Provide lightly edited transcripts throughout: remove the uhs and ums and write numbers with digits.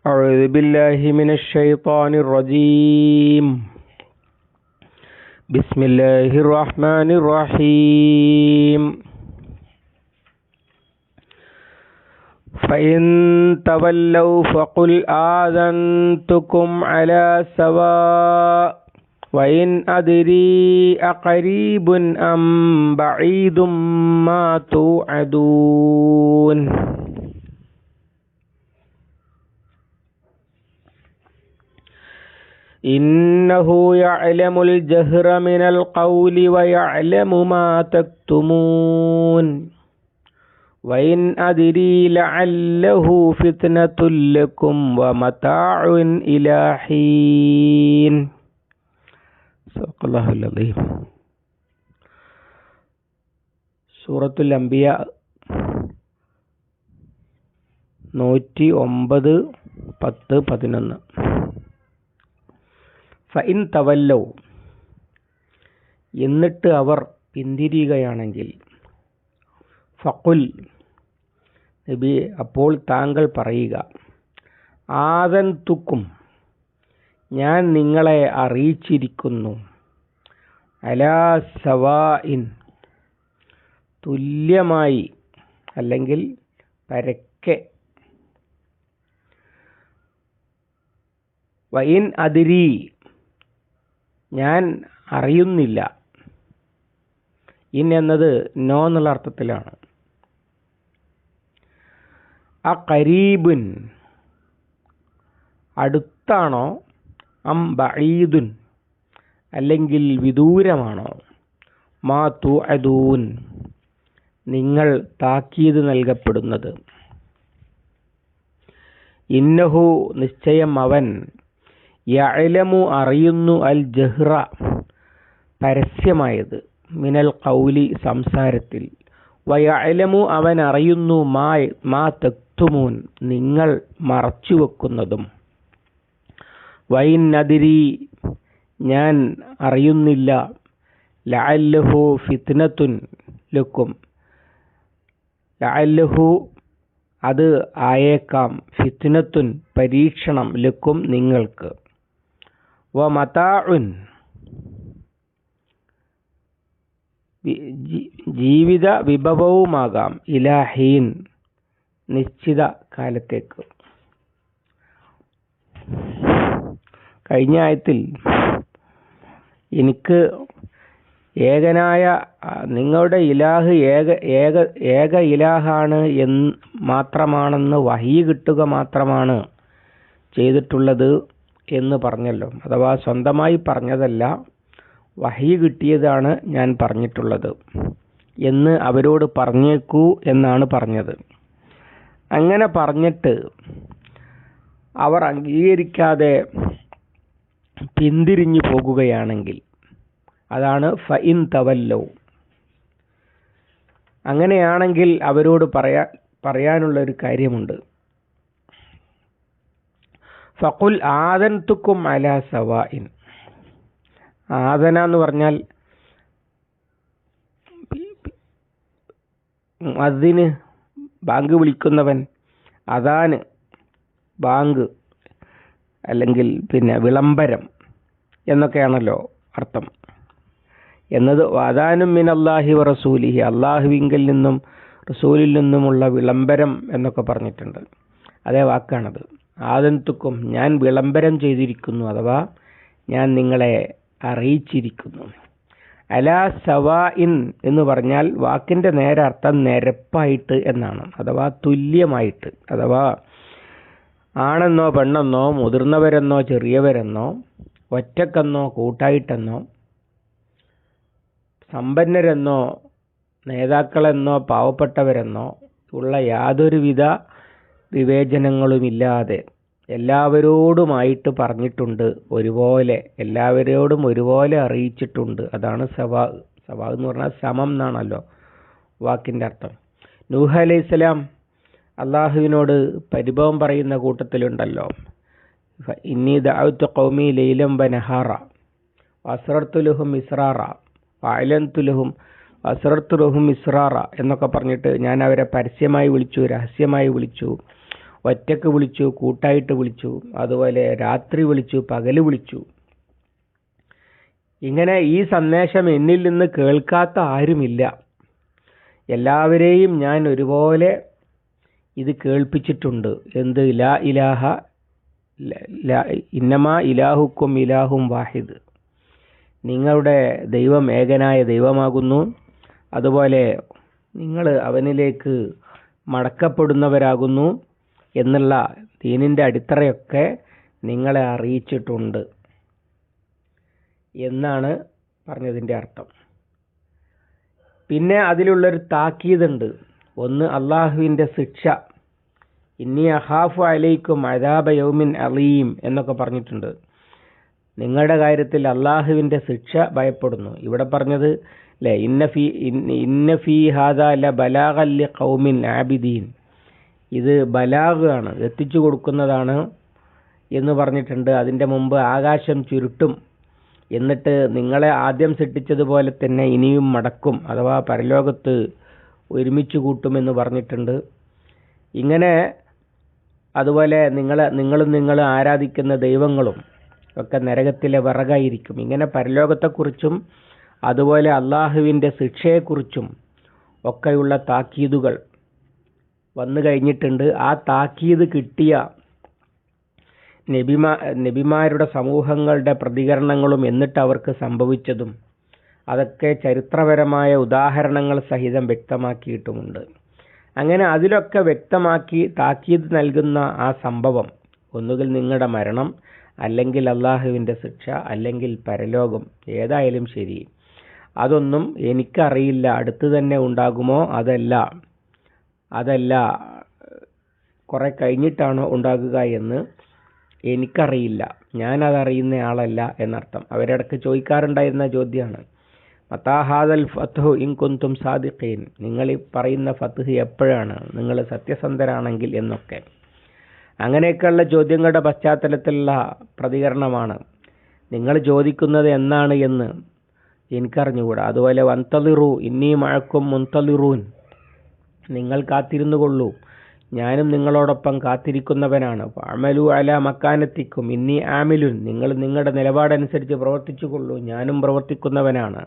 أعوذ بالله من الشيطان الرجيم. بسم الله الرحمن الرحيم. فإن تولوا فقل آذنتكم على سواء وإن أدري أقريب أم بعيد ما توعدون. إنه يعلم الجهر من القول ويعلم ما تكتمون. وإن أدري لعله فتنة لكم ومتاع إلى حين. صدق الله العظيم. സൂറത്തുൽ അംബിയ 109, 10, 11. ഫഇൻ തവല്ലൗ, എന്നിട്ട് അവർ പിന്തിരിയുകയാണെങ്കിൽ, ഫഖുൽ, നബി അപ്പോൾ താങ്കൾ പറയുക, ആദൻതുക്കും, ഞാൻ നിങ്ങളെ അറിയിച്ചിരിക്കുന്നു, അലാ സവാഇൻ, തുല്യമായി അല്ലെങ്കിൽ പരക്കെ, വഇൻ അദ്രി, ഞാൻ അറിയുന്നില്ല. ഇൻ എന്നത് നോ എന്നുള്ള അർത്ഥത്തിലാണ്. അഖരീബുൻ, അടുത്താണോ, അം ബഈദുൻ, അല്ലെങ്കിൽ വിദൂരമാണോ, മാ തുഅദൂൻ, നിങ്ങൾ താക്കീത് നൽകപ്പെടുന്നത്. ഇന്നഹു, നിശ്ചയം അവൻ, യഅലമു, അറിയുന്നു, അൽ ജഹ്റ, പരസ്യമായത്, മിനൽ ഖൗലി, സംസാരത്തിൽ, വയഅലമു, അവൻ അറിയുന്നു, മാ തക്തുമൂൻ, നിങ്ങൾ മറച്ചുവെക്കുന്നതും. വഇൻ അദ്രി, ഞാൻ അറിയുന്നില്ല, ലഅല്ലഹു ഫിത്നത്തുൻ ലക്കും, ലഅല്ലഹു, അത് ആയേക്കാം, ഫിത്നത്തുൻ, പരീക്ഷണം, ലക്കും, നിങ്ങൾക്ക്, വ മതാഉൻ, ജീവിത വിഭവവുമാകാം, ഇലാഹീൻ, നിശ്ചിത കാലത്തേക്ക്. കഴിഞ്ഞ ആയത്തിൽ എനിക്ക് ഏകനായ നിങ്ങളുടെ ഇലാഹ് ഏക ഇലാഹാണ് എന്ന് മാത്രമാണെന്ന് വഹീ കിട്ടുക മാത്രമാണ് ചെയ്തിട്ടുള്ളത് എന്ന് പറഞ്ഞല്ലോ. അഥവാ സ്വന്തമായി പറഞ്ഞതല്ല, വഹീ കിട്ടിയതാണ് ഞാൻ പറഞ്ഞിട്ടുള്ളത് എന്ന് അവരോട് പറഞ്ഞേക്കൂ എന്നാണ് പറഞ്ഞത്. അങ്ങനെ പറഞ്ഞിട്ട് അവർ അംഗീകരിക്കാതെ പിന്തിരിഞ്ഞു പോകുകയാണെങ്കിൽ, അതാണ് ഫഇൻ തവല്ലൗ. അങ്ങനെയാണെങ്കിൽ അവരോട് പറയാനുള്ള ഒരു കാര്യമുണ്ട്. ഫഖുൽ ആദൻതുക്കും അലാ സവാഇൻ. ആദന എന്ന് പറഞ്ഞാൽ മുഅദ്ദിന്, ബാങ്ക് വിളിക്കുന്നവൻ, അദാന്, ബാങ്ക്, അല്ലെങ്കിൽ വിളംബരം എന്നൊക്കെയാണല്ലോ അർത്ഥം. എന്നത് അദാനും മിനല്ലാഹി വ റസൂലിഹി, അള്ളാഹുവിങ്കിൽ നിന്നും റസൂലിൽ നിന്നുമുള്ള വിളംബരം എന്നൊക്കെ പറഞ്ഞിട്ടുണ്ട്. അതേ വാക്കാണത്. ആദൻതുക്കും, ഞാൻ വിളംബരം ചെയ്തിരിക്കുന്നു, അഥവാ ഞാൻ നിങ്ങളെ അറിയിച്ചിരിക്കുന്നു. അലാ സവാഇൻ എന്ന് പറഞ്ഞാൽ വാക്കിൻ്റെ നേരെ അർത്ഥം നിരപ്പായിട്ട് എന്നാണ്, അഥവാ തുല്യമായിട്ട്. അഥവാ ആണെന്നോ പെണ്ണെന്നോ, മുതിർന്നവരെന്നോ ചെറിയവരെന്നോ, ഒറ്റക്കെന്നോ കൂട്ടായിട്ടെന്നോ, സമ്പന്നരെന്നോ നേതാക്കളെന്നോ പാവപ്പെട്ടവരെന്നോ ഉള്ള യാതൊരുവിധ വിവേചനങ്ങളുമില്ലാതെ എല്ലാവരോടുമായിട്ട് പറഞ്ഞിട്ടുണ്ട്, ഒരുപോലെ, എല്ലാവരോടും ഒരുപോലെ അറിയിച്ചിട്ടുണ്ട്. അതാണ് സവാ. സവാ എന്ന് പറഞ്ഞാൽ സമം എന്നാണല്ലോ വാക്കിൻ്റെ അർത്ഥം. നൂഹ് അലൈഹിസ്സലാം അള്ളാഹുവിനോട് പരിഭവം പറയുന്ന കൂട്ടത്തിലുണ്ടല്ലോ, ഇന്നി ദഅവ്തു ഖൗമി ലൈലൻ വനഹാറ വഅസ്റർതു ലഹും ഇസ്റാറ വഅലൻതു ലഹും വഅസ്റർതു ലഹും ഇസ്റാറ എന്നൊക്കെ പറഞ്ഞിട്ട് ഞാൻ അവരെ പരസ്യമായി വിളിച്ചു, രഹസ്യമായി വിളിച്ചു, ഒറ്റക്ക് വിളിച്ചു, കൂട്ടായിട്ട് വിളിച്ചു, അതുപോലെ രാത്രി വിളിച്ചു, പകല് വിളിച്ചു. ഇങ്ങനെ ഈ സന്ദേശം എന്നിൽ നിന്ന് കേൾക്കാത്ത ആരുമില്ല. എല്ലാവരെയും ഞാൻ ഒരുപോലെ ഇത് കേൾപ്പിച്ചിട്ടുണ്ട്. എന്ത്? ലാ ഇലാഹ ഇന്നമാ ഇലാഹുക്കും ഇലാഹും വാഹിദ്. നിങ്ങളുടെ ദൈവം ഏകനായ ദൈവമാകുന്നു. അതുപോലെ നിങ്ങൾ അവനിലേക്ക് മടക്കപ്പെടുന്നവരാകുന്നു എന്നുള്ള ദീനിൻ്റെ അടിത്തറയൊക്കെ നിങ്ങളെ അറിയിച്ചിട്ടുണ്ട് എന്നാണ് പറഞ്ഞതിൻ്റെ അർത്ഥം. പിന്നെ അതിലുള്ളൊരു താക്കീതുണ്ട്. ഒന്ന്, അള്ളാഹുവിൻ്റെ ശിക്ഷ. ഇന്നി അഖാഫു അലൈക്കും അദാബ യൗമിൻ അലീം എന്നൊക്കെ പറഞ്ഞിട്ടുണ്ട്. നിങ്ങളുടെ കാര്യത്തിൽ അള്ളാഹുവിൻ്റെ ശിക്ഷ ഭയപ്പെടുന്നു. ഇവിടെ പറഞ്ഞത് അല്ലേ, ഇന്ന ഫീ ഹാദാ ല ബലാഗൻ ലിഖൗമിൻ ആബിദീൻ. ഇത് ബലാഗ് ആണ്, എത്തിച്ചു കൊടുക്കുന്നതാണ് എന്ന് പറഞ്ഞിട്ടുണ്ട്. അതിൻ്റെ മുമ്പ് ആകാശം ചുരുട്ടും, എന്നിട്ട് നിങ്ങളെ ആദ്യം സൃഷ്ടിച്ചതുപോലെ തന്നെ ഇനിയും മടക്കും, അഥവാ പരലോകത്ത് ഒരുമിച്ച് കൂട്ടുമെന്ന് പറഞ്ഞിട്ടുണ്ട്. ഇങ്ങനെ അതുപോലെ നിങ്ങൾ ആരാധിക്കുന്ന ദൈവങ്ങളും ഒക്കെ നരകത്തിലെ വിറകായിരിക്കും. ഇങ്ങനെ പരലോകത്തെക്കുറിച്ചും അതുപോലെ അള്ളാഹുവിൻ്റെ ശിക്ഷയെക്കുറിച്ചും ഒക്കെയുള്ള താക്കീതുകൾ വന്നു കഴിഞ്ഞിട്ടുണ്ട്. ആ താക്കീത് കിട്ടിയ നബിമാരുടെ സമൂഹങ്ങളുടെ പ്രതികരണങ്ങളും എന്നിട്ട് അവർക്ക് സംഭവിച്ചതും അതൊക്കെ ചരിത്രപരമായ ഉദാഹരണങ്ങൾ സഹിതം വ്യക്തമാക്കിയിട്ടുമുണ്ട്. അങ്ങനെ അതിലൊക്കെ വ്യക്തമാക്കി താക്കീത് നൽകുന്ന ആ സംഭവം, ഒന്നുകിൽ നിങ്ങളുടെ മരണം, അല്ലെങ്കിൽ അള്ളാഹുവിൻ്റെ ശിക്ഷ, അല്ലെങ്കിൽ പരലോകം, ഏതായാലും ശരി, അതൊന്നും എനിക്കറിയില്ല അടുത്ത് തന്നെ ഉണ്ടാകുമോ അതല്ല കുറെ കഴിഞ്ഞിട്ടാണോ ഉണ്ടാകുക എന്ന് എനിക്കറിയില്ല, ഞാനതറിയുന്ന ആളല്ല എന്നർത്ഥം. അവരിടക്ക് ചോദിക്കാറുണ്ടായിരുന്ന ചോദ്യമാണ്, മതാ ഹാദൽ ഫത്ഹു ഇൻ കുന്തും സാദിഖീൻ. നിങ്ങൾ ഈ പറയുന്ന ഫത്ഹ് എപ്പോഴാണ്, നിങ്ങൾ സത്യസന്ധരാണെങ്കിൽ എന്നൊക്കെ. അങ്ങനെയൊക്കെയുള്ള ചോദ്യങ്ങളുടെ പശ്ചാത്തലത്തിലുള്ള പ്രതികരണമാണ്. നിങ്ങൾ ചോദിക്കുന്നത് എന്നാണ് എന്ന് എനിക്കറിഞ്ഞുകൂടാ. അതുപോലെ വന്തളിറു ഇന്നി മഴക്കും മുന്തളിറൂൻ, നിങ്ങൾ കാത്തിരുന്നു കൊള്ളൂ, ഞാനും നിങ്ങളോടൊപ്പം കാത്തിരിക്കുന്നവനാണ്. അമലു അല മക്കാനത്തിക്കും ഇന്നി ആമിലുൻ, നിങ്ങൾ നിങ്ങളുടെ നിലപാടനുസരിച്ച് പ്രവർത്തിച്ചു കൊള്ളൂ, ഞാനും പ്രവർത്തിക്കുന്നവനാണ്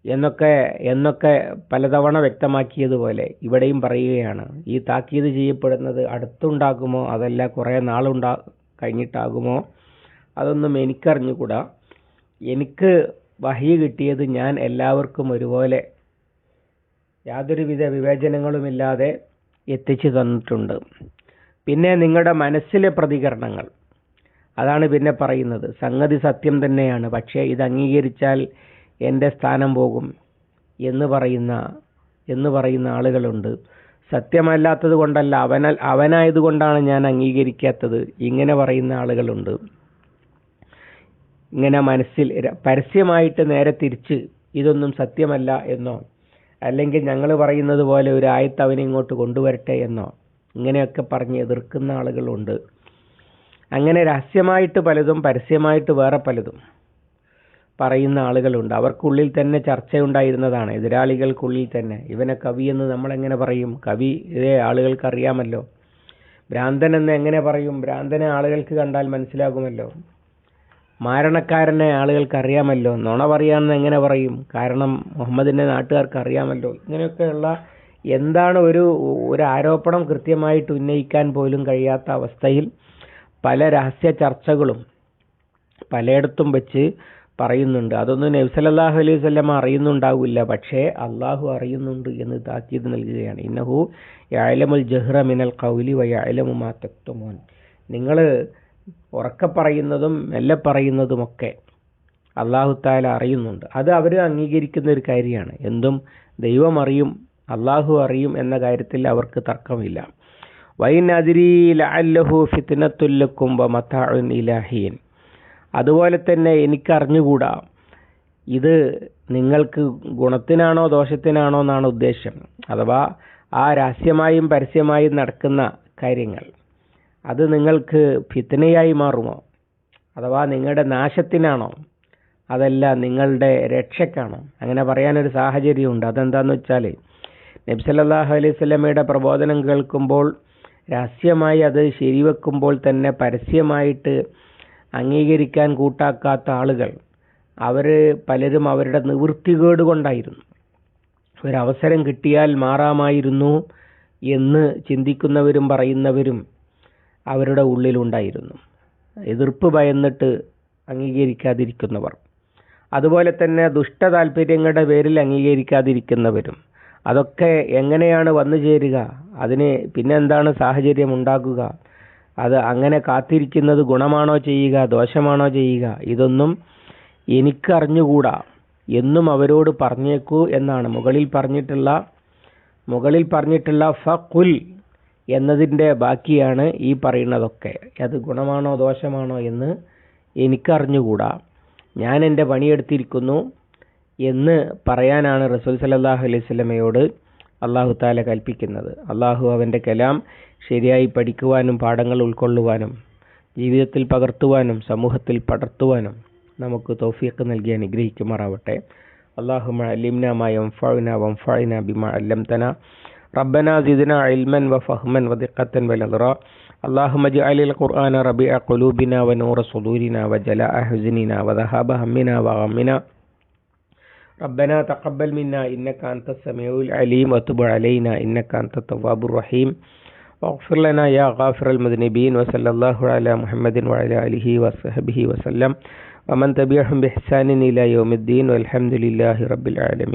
എന്നൊക്കെ പലതവണ വ്യക്തമാക്കിയതുപോലെ ഇവിടെയും പറയുകയാണ്. ഈ താക്കീത് ചെയ്യപ്പെടുന്നത് അടുത്തുണ്ടാകുമോ അതല്ല കുറേ കഴിഞ്ഞിട്ടാകുമോ അതൊന്നും എനിക്കറിഞ്ഞുകൂടാ. എനിക്ക് വഹി കിട്ടിയത് ഞാൻ എല്ലാവർക്കും ഒരുപോലെ യാതൊരുവിധ വിവേചനങ്ങളുമില്ലാതെ എത്തിച്ചു തന്നിട്ടുണ്ട്. പിന്നെ നിങ്ങളുടെ മനസ്സിലെ പ്രതികരണങ്ങൾ, അതാണ് പിന്നെ പറയുന്നത്. സംഗതി സത്യം തന്നെയാണ്, പക്ഷേ ഇത് അംഗീകരിച്ചാൽ എൻ്റെ സ്ഥാനം പോകും എന്ന് പറയുന്ന ആളുകളുണ്ട്. സത്യമല്ലാത്തത് കൊണ്ടല്ല, അവനായതുകൊണ്ടാണ് ഞാൻ അംഗീകരിക്കാത്തത്, ഇങ്ങനെ പറയുന്ന ആളുകളുണ്ട്. ഇങ്ങനെ മനസ്സിൽ പരസ്യമായിട്ട് നേരെ തിരിച്ച് ഇതൊന്നും സത്യമല്ല എന്നോ, അല്ലെങ്കിൽ ഞങ്ങൾ പറയുന്നത് പോലെ ഒരു ആയത്ത് അവനെ ഇങ്ങോട്ട് കൊണ്ടുവരട്ടെ എന്നോ ഇങ്ങനെയൊക്കെ പറഞ്ഞ് എതിർക്കുന്ന ആളുകളുണ്ട്. അങ്ങനെ രഹസ്യമായിട്ട് പലതും പരസ്യമായിട്ട് വേറെ പലതും പറയുന്ന ആളുകളുണ്ട്. അവർക്കുള്ളിൽ തന്നെ ചർച്ചയുണ്ടായിരുന്നതാണ്, എതിരാളികൾക്കുള്ളിൽ തന്നെ. ഇവനെ കവി എന്ന് നമ്മളെങ്ങനെ പറയും? കവി ഇതേ ആളുകൾക്ക് അറിയാമല്ലോ. ഭ്രാന്തൻ എന്ന് എങ്ങനെ പറയും? ഭ്രാന്തനെ ആളുകൾക്ക് കണ്ടാൽ മനസ്സിലാകുമല്ലോ. മാരണക്കാരനെ ആളുകൾക്ക് അറിയാമല്ലോ. നുണ പറയാമെന്ന് എങ്ങനെ പറയും? കാരണം മുഹമ്മദിൻ്റെ നാട്ടുകാർക്ക് അറിയാമല്ലോ. ഇങ്ങനെയൊക്കെയുള്ള എന്താണ് ഒരു ആരോപണം കൃത്യമായിട്ട് ഉന്നയിക്കാൻ പോലും കഴിയാത്ത അവസ്ഥയിൽ പല രഹസ്യ ചർച്ചകളും പലയിടത്തും വെച്ച് പറയുന്നുണ്ട്. അതൊന്നും നബി സല്ലല്ലാഹു അലൈഹി വസല്ലം അറിയുന്നുണ്ടാവില്ല, പക്ഷേ അള്ളാഹു അറിയുന്നുണ്ട് എന്ന് താക്കീത് നൽകുകയാണ്. ഇന്നഹു യഅലമുൽ ജഹ്റ മിനൽ ഖൗലി വയഅലമു മാ തക്തുമൂൻ. നിങ്ങൾ ഉറക്കെ പറയുന്നതും മെല്ലെ പറയുന്നതുമൊക്കെ അള്ളാഹു തആല അറിയുന്നുണ്ട്. അത് അവർ അംഗീകരിക്കുന്ന ഒരു കാര്യമാണ്. എന്തും ദൈവം അറിയും, അള്ളാഹു അറിയും എന്ന കാര്യത്തിൽ അവർക്ക് തർക്കമില്ല. വൈൻ അദ്രീ ലഅല്ലഹു ഫിത്നത്തുൽ ലക്കും വമതാഉൻ ഇലാഹിൻ. അതുപോലെ തന്നെ എനിക്കറിഞ്ഞുകൂടാ ഇത് നിങ്ങൾക്ക് ഗുണത്തിനാണോ ദോഷത്തിനാണോ എന്നാണ് ഉദ്ദേശം. അഥവാ ആ രഹസ്യമായും പരസ്യമായും നടക്കുന്ന കാര്യങ്ങൾ അത് നിങ്ങൾക്ക് ഫിത്നയായി മാറുമോ, അഥവാ നിങ്ങളുടെ നാശത്തിനാണോ, അതല്ല നിങ്ങളുടെ രക്ഷയ്ക്കാണോ? അങ്ങനെ പറയാനൊരു സാഹചര്യമുണ്ട്. അതെന്താണെന്ന് വെച്ചാൽ നബി സല്ലല്ലാഹു അലൈഹി വസല്ലമയുടെ പ്രബോധനം കേൾക്കുമ്പോൾ രഹസ്യമായി അത് ശരിവെക്കുമ്പോൾ തന്നെ പരസ്യമായിട്ട് അംഗീകരിക്കാൻ കൂട്ടാക്കാത്ത ആളുകൾ, അവർ പലരും അവരുടെ നിവൃത്തികേട് കൊണ്ടായിരുന്നു. ഒരവസരം കിട്ടിയാൽ മാറാമായിരുന്നു എന്ന് ചിന്തിക്കുന്നവരും പറയുന്നവരും അവരുടെ ഉള്ളിലുണ്ടായിരുന്നു. എതിർപ്പ് ഭയന്നിട്ട് അംഗീകരിക്കാതിരിക്കുന്നവർ, അതുപോലെ തന്നെ ദുഷ്ട താല്പര്യങ്ങളുടെ പേരിൽ അംഗീകരിക്കാതിരിക്കുന്നവരും. അതൊക്കെ എങ്ങനെയാണ് വന്നു ചേരുക? അതിന് പിന്നെ എന്താണ് സാഹചര്യം ഉണ്ടാക്കുക? അത് അങ്ങനെ കാത്തിരിക്കുന്നത് ഗുണമാണോ ചെയ്യുക, ദോഷമാണോ ചെയ്യുക? ഇതൊന്നും എനിക്കറിഞ്ഞുകൂടാ എന്നും അവരോട് പറഞ്ഞേക്കൂ എന്നാണ് മുകളിൽ പറഞ്ഞിട്ടുള്ള ഫഖുൽ എന്നതിൻ്റെ ബാക്കിയാണ് ഈ പറയുന്നതൊക്കെ. അത് ഗുണമാണോ ദോഷമാണോ എന്ന് എനിക്കറിഞ്ഞുകൂടാ, ഞാൻ എൻ്റെ പണിയെടുത്തിരിക്കുന്നു എന്ന് പറയാനാണ് റസൂൽ സല്ലല്ലാഹു അലൈഹി വസല്ലമയോട് അല്ലാഹു തആല കൽപ്പിക്കുന്നത്. അല്ലാഹു അവൻ്റെ കലാം ശരിയായി പഠിക്കുവാനും പാഠങ്ങൾ ഉൾക്കൊള്ളുവാനും ജീവിതത്തിൽ പകർത്തുവാനും സമൂഹത്തിൽ പടർത്തുവാനും നമുക്ക് തൗഫീഖ് നൽകി അനുഗ്രഹിക്കുമാറാവട്ടെ. اللهم علمنا ما ينفعنا وانفعنا بما علمتنا ربنا زدنا علما وفهما ودقة ونظرا اللهم اجعل القرآن ربيع قلوبنا ونور صدورنا وجلاء حزننا وذهاب همنا وغمنا ربنا تقبل منا إنك أنت السميع العليم وتب علينا إنك أنت التواب الرحيم واغفر لنا يا غافر المذنبين وصلى الله على محمد وعلى آله وصحبه وسلم ومن تبعهم بإحسان إلى يوم الدين والحمد لله رب العالمين.